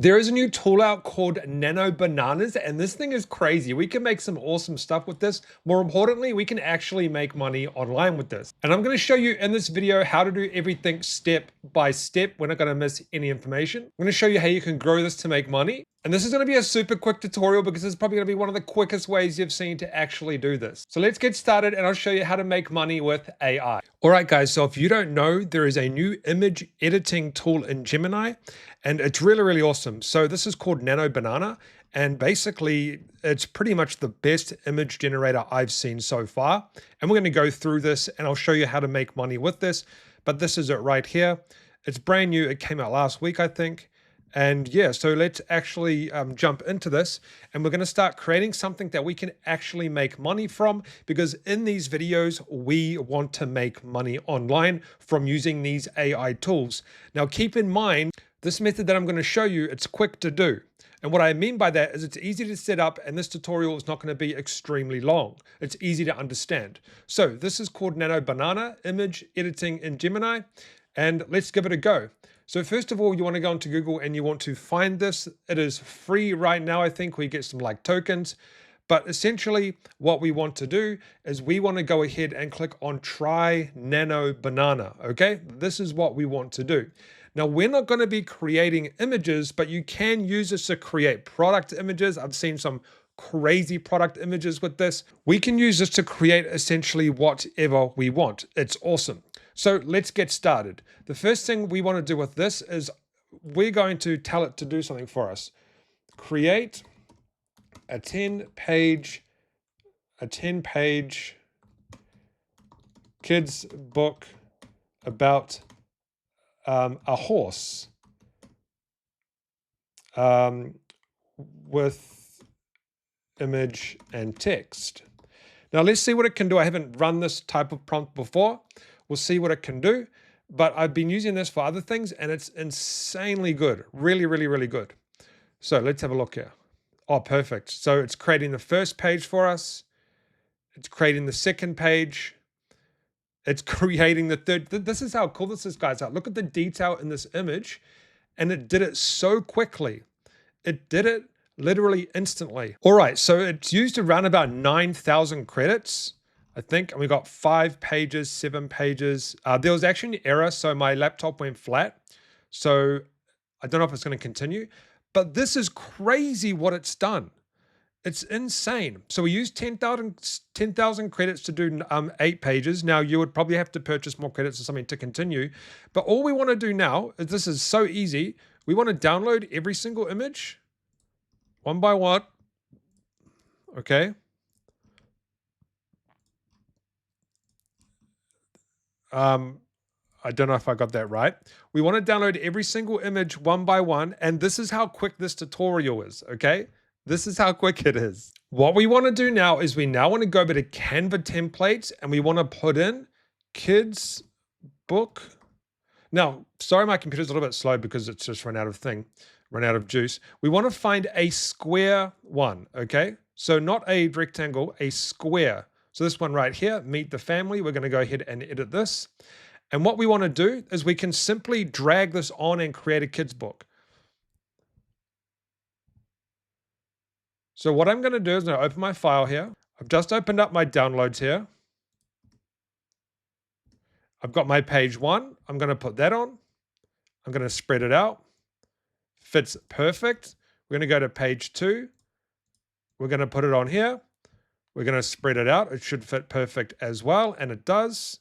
There is a new tool out called Nano Bananas, and this thing is crazy. We can make some awesome stuff with this. More importantly, we can actually make money online with this. And I'm going to show you in this video how to do everything step by step. We're not going to miss any information. I'm going to show you how you can grow this to make money. And this is going to be a super quick tutorial because it's probably going to be one of the quickest ways you've seen to actually do this. So let's get started and I'll show you how to make money with AI. All right, guys, so if you don't know, there is a new image editing tool in Gemini and it's really, really awesome. So this is called Nano Banana. And basically, it's pretty much the best image generator I've seen so far. And we're going to go through this and I'll show you how to make money with this. But this is it right here. It's brand new. It came out last week, I think. And yeah, so let's actually jump into this and we're going to start creating something that we can actually make money from, because in these videos, we want to make money online from using these AI tools. Now, keep in mind, this method that I'm going to show you, it's quick to do. And what I mean by that is it's easy to set up and this tutorial is not going to be extremely long. It's easy to understand. So this is called Nano Banana Image Editing in Gemini, and let's give it a go. So first of all, you want to go into Google and you want to find this. It is free right now. I think we get some like tokens, but essentially what we want to do is we want to go ahead and click on try Nano Banana. Okay, this is what we want to do. Now, we're not going to be creating images, but you can use this to create product images. I've seen some crazy product images with this. We can use this to create essentially whatever we want. It's awesome. So let's get started. The first thing we want to do with this is we're going to tell it to do something for us. Create a 10-page kids book about a horse with image and text. Now let's see what it can do. I haven't run this type of prompt before. We'll see what it can do, but I've been using this for other things and it's insanely good. Really, really, really good. So let's have a look here. Oh, perfect. So it's creating the first page for us. It's creating the second page. It's creating the third. This is how cool this is, guys. Look at the detail in this image, and it did it so quickly. It did it literally instantly. All right, so it's used around about 9,000 credits, I think, and we got 5 pages, 7 pages. There was actually an error, so my laptop went flat. So I don't know if it's going to continue, but this is crazy what it's done. It's insane. So we used 10,000 credits to do 8 pages. Now you would probably have to purchase more credits or something to continue. But all we want to do now is, this is so easy. We want to download every single image one by one. Okay. I don't know if I got that right. We want to download every single image one by one. And this is how quick this tutorial is. Okay. This is how quick it is. What we want to do now is we now want to go over to Canva templates and we want to put in kids book. Now, sorry, my computer's a little bit slow because it's just run out of juice. We want to find a square one, okay? So not a rectangle, a square. So this one right here, meet the family. We're going to go ahead and edit this. And what we want to do is we can simply drag this on and create a kids book. So what I'm going to do is I'm going to open my file here. I've just opened up my downloads here. I've got my page 1. I'm going to put that on. I'm going to spread it out. Fits perfect. We're going to go to page 2. We're going to put it on here. We're going to spread it out. It should fit perfect as well, and it does.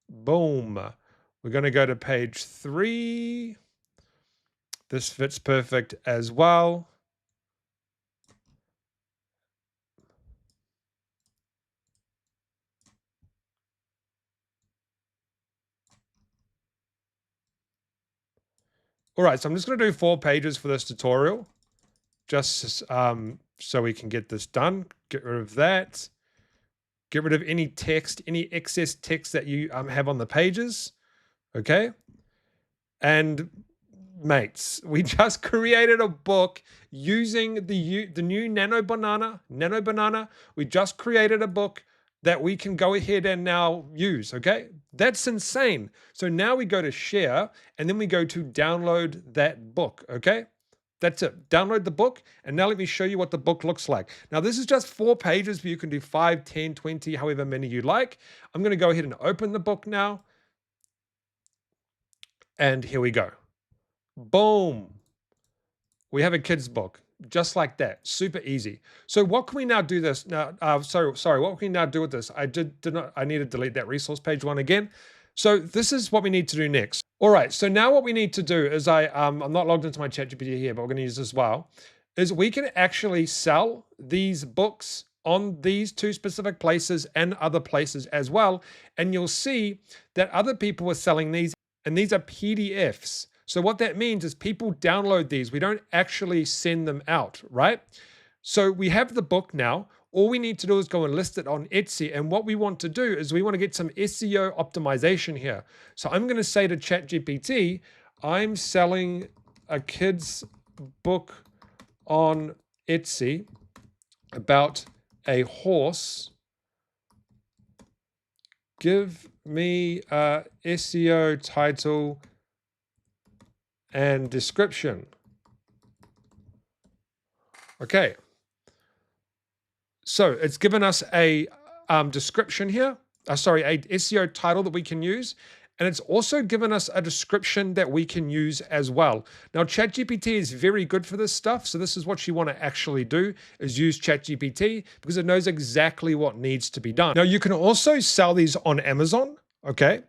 Boom. We're going to go to page 3. This fits perfect as well. All right, so I'm just going to do 4 pages for this tutorial, just so we can get this done. Get rid of that. Get rid of any text, any excess text that you have on the pages. Okay. And mates, we just created a book using the new Nano Banana. We just created a book that we can go ahead and now use. Okay. That's insane. So now we go to share and then we go to download that book. Okay. That's it. Download the book. And now let me show you what the book looks like. Now, this is just 4 pages, but you can do 5, 10, 20, however many you like. I'm going to go ahead and open the book now. And here we go. Boom. We have a kid's book, just like that. Super easy. So what can we now do this? Now, sorry, what can we now do with this? I need to delete that resource page one again. So this is what we need to do next. All right, so now what we need to do is I'm not logged into my ChatGPT here, but we're gonna use this as well, is we can actually sell these books on these 2 specific places and other places as well. And you'll see that other people are selling these, and these are PDFs. So what that means is people download these. We don't actually send them out, right? So we have the book now. All we need to do is go and list it on Etsy. And what we want to do is we want to get some SEO optimization here. So I'm going to say to ChatGPT, I'm selling a kid's book on Etsy about a horse. Give me a SEO title and description. Okay. So it's given us a description here. A SEO title that we can use. And it's also given us a description that we can use as well. Now, ChatGPT is very good for this stuff. So this is what you want to actually do, is use ChatGPT, because it knows exactly what needs to be done. Now, you can also sell these on Amazon, okay?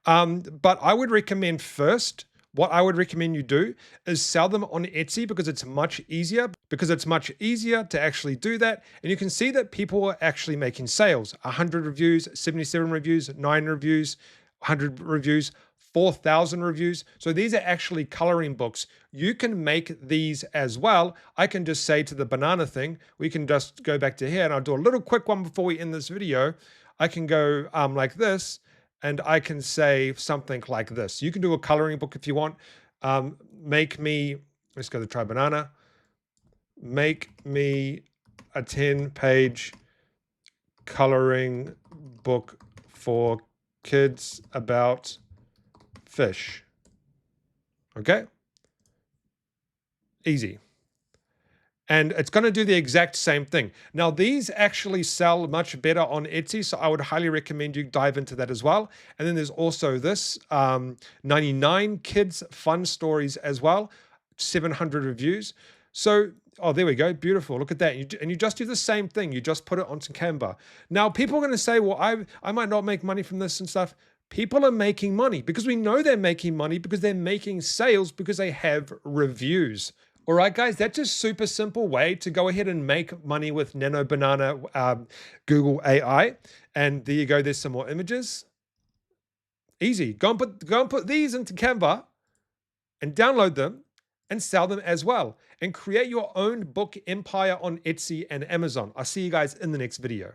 But I would recommend first, what I would recommend you do is sell them on Etsy, because it's much easier to actually do that. And you can see that people are actually making sales. 100 reviews, 77 reviews, 9 reviews, 100 reviews, 4,000 reviews. So these are actually coloring books. You can make these as well. I can just say to the banana thing, we can just go back to here, and I'll do a little quick one before we end this video. I can go like this, and I can say something like this. You can do a coloring book if you want. Make me, let's go to try banana. Make me a 10-page coloring book for kids about fish. Okay? Easy. And it's going to do the exact same thing. Now, these actually sell much better on Etsy, so I would highly recommend you dive into that as well. And then there's also this 99 kids fun stories as well, 700 reviews. So, oh, there we go. Beautiful. Look at that. And you just do the same thing. You just put it onto Canva. Now, people are going to say, well, I might not make money from this and stuff. People are making money, because we know they're making money, because they're making sales, because they have reviews. All right, guys, that's a super simple way to go ahead and make money with Nano Banana Google AI. And there you go. There's some more images. Easy. Go and put these into Canva and download them and sell them as well, and create your own book empire on Etsy and Amazon. I'll see you guys in the next video.